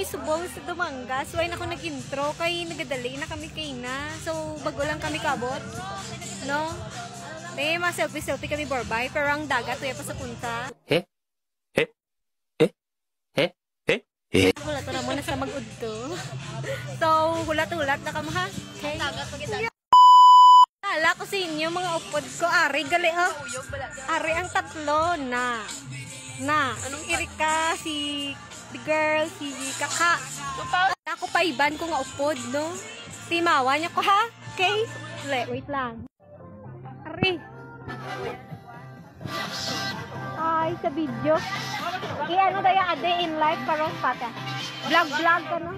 subong sa Dumangas. Why na ako nag-intro kay nagadali na kami kay na. So bago lang kami kabot. No? May mga selfie kami borbay pero ang dagat tuya pa sa punta. Hulat na muna sa mag-udto. So hulat-hulat na kamo ha. Okay. Ala ko sa inyo mga upod ko. Ari gali oh. Ari ang tatlo na. Anong Erika, si the girl, si Kaka. Ako pa iban ko nga upod, no? Timawa niya ko ha? Okay? Wait lang. Ari. Ay, sa video. I-ano tayo a day in life parang pata. Vlog ka no?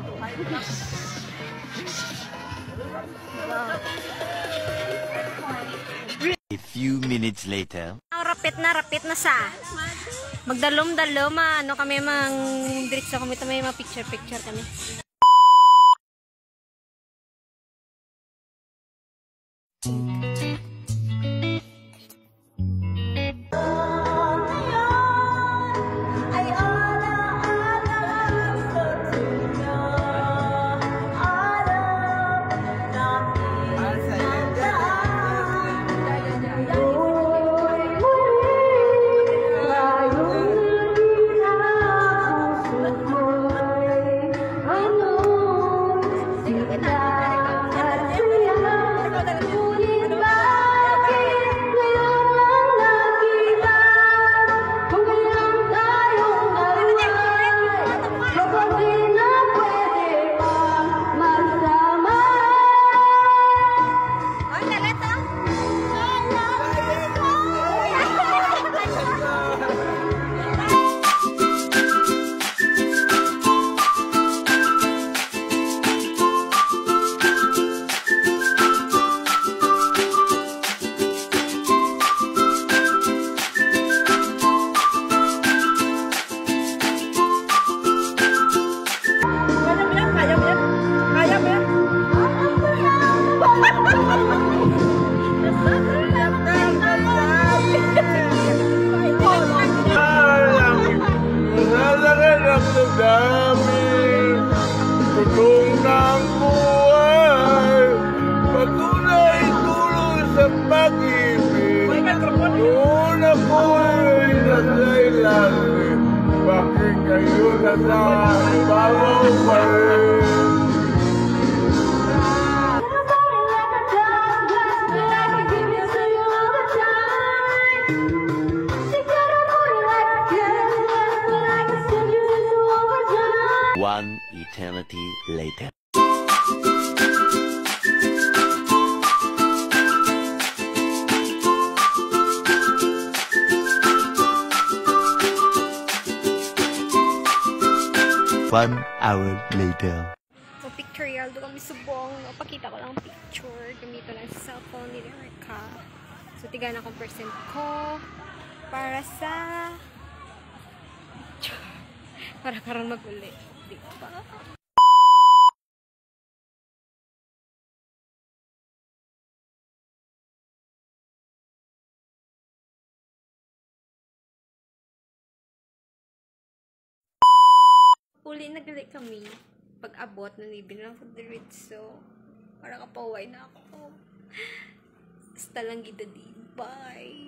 A few minutes later. Rapit na sa. Magdalom-dalom, ano kami mang diretso kami, may mga picture kami. One eternity later. One hour later. So pictorial, doon kami subong. Pakita ko lang ang picture. Gamito lang sa cellphone ni Erika. So tiga na akong percent ko. Para sa... para karon mag-uli. Diba? Uli nagali kami pag-abot na nibin lang sa diretso. Para kapaway na ako. Basta lang gidadi. Bye!